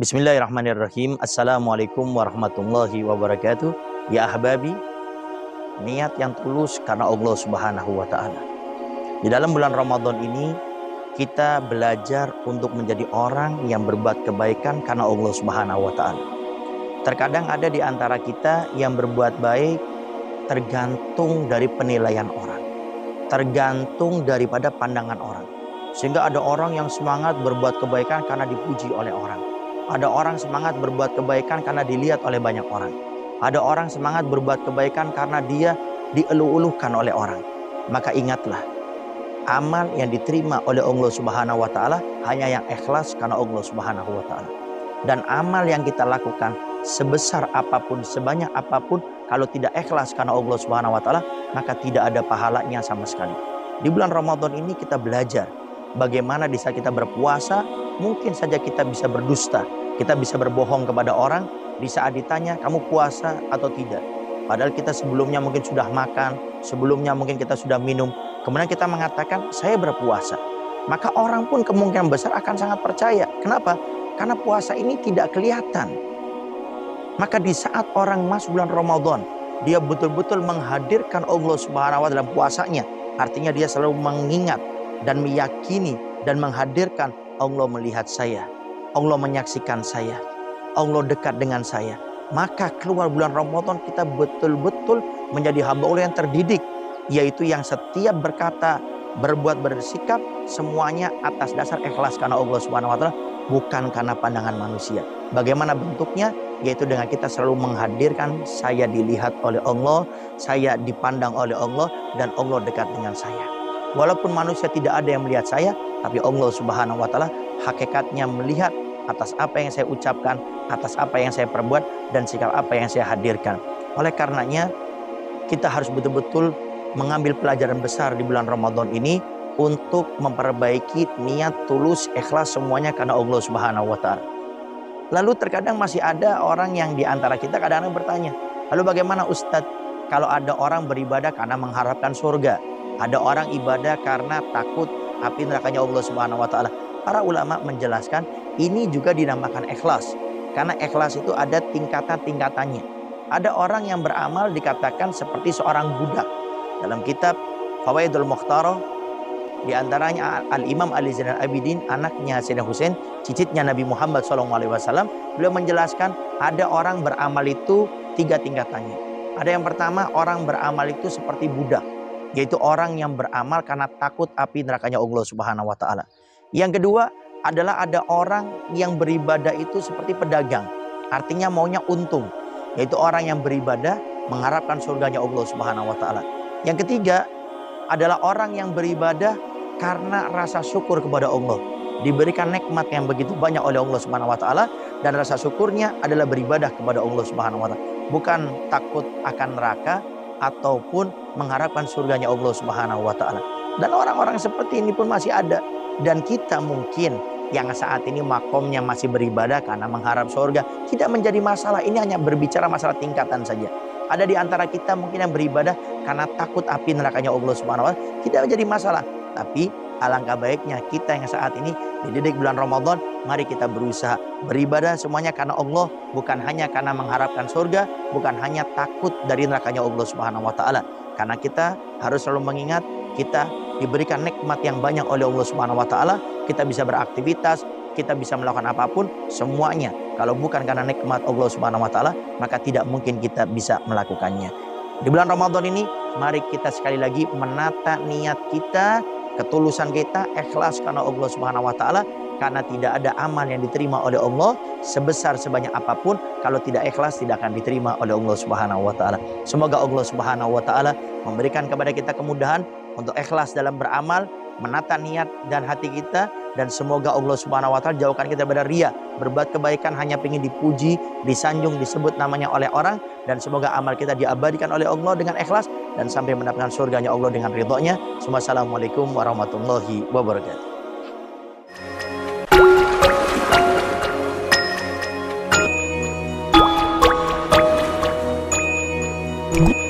Bismillahirrahmanirrahim. Assalamualaikum warahmatullahi wabarakatuh. Ya ahbabi, niat yang tulus karena Allah Subhanahu wa ta'ala. Di dalam bulan Ramadan ini kita belajar untuk menjadi orang yang berbuat kebaikan karena Allah Subhanahu wa ta'ala. Terkadang ada di antara kita yang berbuat baik tergantung dari penilaian orang, tergantung daripada pandangan orang. Sehingga ada orang yang semangat berbuat kebaikan karena dipuji oleh orang. Ada orang semangat berbuat kebaikan karena dilihat oleh banyak orang. Ada orang semangat berbuat kebaikan karena dia dielu-elukan oleh orang. Maka ingatlah, amal yang diterima oleh Allah Subhanahu wa ta'ala hanya yang ikhlas karena Allah Subhanahu wa ta'ala. Dan amal yang kita lakukan sebesar apapun, sebanyak apapun, kalau tidak ikhlas karena Allah Subhanahu wa ta'ala, maka tidak ada pahalanya sama sekali. Di bulan Ramadan ini kita belajar bagaimana di saat kita berpuasa, mungkin saja kita bisa berdusta, kita bisa berbohong kepada orang di saat ditanya kamu puasa atau tidak. Padahal kita sebelumnya mungkin sudah makan, sebelumnya mungkin kita sudah minum, kemudian kita mengatakan saya berpuasa. Maka orang pun kemungkinan besar akan sangat percaya. Kenapa? Karena puasa ini tidak kelihatan. Maka di saat orang masuk bulan Ramadan, dia betul-betul menghadirkan Allah Subhanahu wa ta'ala dalam puasanya. Artinya dia selalu mengingat dan meyakini dan menghadirkan Allah melihat saya, Allah menyaksikan saya, Allah dekat dengan saya. Maka keluar bulan Ramadan kita betul-betul menjadi hamba Allah yang terdidik, yaitu yang setiap berkata, berbuat, bersikap semuanya atas dasar ikhlas karena Allah Subhanahu wa ta'ala, bukan karena pandangan manusia. Bagaimana bentuknya? Yaitu dengan kita selalu menghadirkan saya dilihat oleh Allah, saya dipandang oleh Allah, dan Allah dekat dengan saya. Walaupun manusia tidak ada yang melihat saya, tapi Allah Subhanahu wa ta'ala hakikatnya melihat atas apa yang saya ucapkan, atas apa yang saya perbuat, dan sikap apa yang saya hadirkan. Oleh karenanya, kita harus betul-betul mengambil pelajaran besar di bulan Ramadan ini untuk memperbaiki niat tulus, ikhlas semuanya karena Allah Subhanahu wa ta'ala. Lalu terkadang masih ada orang yang di antara kita kadang-kadang bertanya, lalu bagaimana Ustadz kalau ada orang beribadah karena mengharapkan surga? Ada orang ibadah karena takut api nerakanya Allah Subhanahu wa ta'ala. Para ulama menjelaskan ini juga dinamakan ikhlas. Karena ikhlas itu ada tingkatan-tingkatannya. Ada orang yang beramal dikatakan seperti seorang budak. Dalam kitab Fawaidul Mukhtarah, di antaranya Al-Imam Ali Zainal Abidin, anaknya Sayyidina Husain, cicitnya Nabi Muhammad SAW, beliau menjelaskan ada orang beramal itu 3 tingkatannya. Ada yang pertama, orang beramal itu seperti budak, yaitu orang yang beramal karena takut api nerakanya Allah Subhanahu wa ta'ala. Yang kedua adalah ada orang yang beribadah itu seperti pedagang, artinya maunya untung, yaitu orang yang beribadah mengharapkan surganya Allah Subhanahu wa ta'ala. Yang ketiga adalah orang yang beribadah karena rasa syukur kepada Allah, diberikan nikmat yang begitu banyak oleh Allah Subhanahu wa ta'ala, dan rasa syukurnya adalah beribadah kepada Allah Subhanahu wa ta'ala, bukan takut akan neraka ataupun mengharapkan surganya Allah Subhanahu wa ta'ala. Dan orang-orang seperti ini pun masih ada. Dan kita mungkin yang saat ini makomnya masih beribadah karena mengharap surga, tidak menjadi masalah. Ini hanya berbicara masalah tingkatan saja. Ada di antara kita mungkin yang beribadah karena takut api nerakanya Allah Subhanahu wa ta'ala, tidak menjadi masalah. Tapi alangkah baiknya kita yang saat ini dididik bulan Ramadan, mari kita berusaha beribadah semuanya karena Allah, bukan hanya karena mengharapkan surga, bukan hanya takut dari nerakanya Allah Subhanahu wa ta'ala. Karena kita harus selalu mengingat kita diberikan nikmat yang banyak oleh Allah Subhanahu wa ta'ala, kita bisa beraktivitas, kita bisa melakukan apapun, semuanya kalau bukan karena nikmat Allah Subhanahu wa ta'ala, maka tidak mungkin kita bisa melakukannya. Di bulan Ramadan ini, mari kita sekali lagi menata niat kita, ketulusan kita, ikhlas karena Allah Subhanahu wa ta'ala. Karena tidak ada amal yang diterima oleh Allah sebesar sebanyak apapun, kalau tidak ikhlas tidak akan diterima oleh Allah Subhanahu wa ta'ala. Semoga Allah Subhanahu wa ta'ala memberikan kepada kita kemudahan untuk ikhlas dalam beramal, menata niat dan hati kita, dan semoga Allah Subhanahu wa ta'ala jauhkan kita dari riya, berbuat kebaikan hanya ingin dipuji, disanjung, disebut namanya oleh orang, dan semoga amal kita diabadikan oleh Allah dengan ikhlas dan sampai mendapatkan surganya Allah dengan ridhonya. Assalamualaikum warahmatullahi wabarakatuh. Mm-hmm.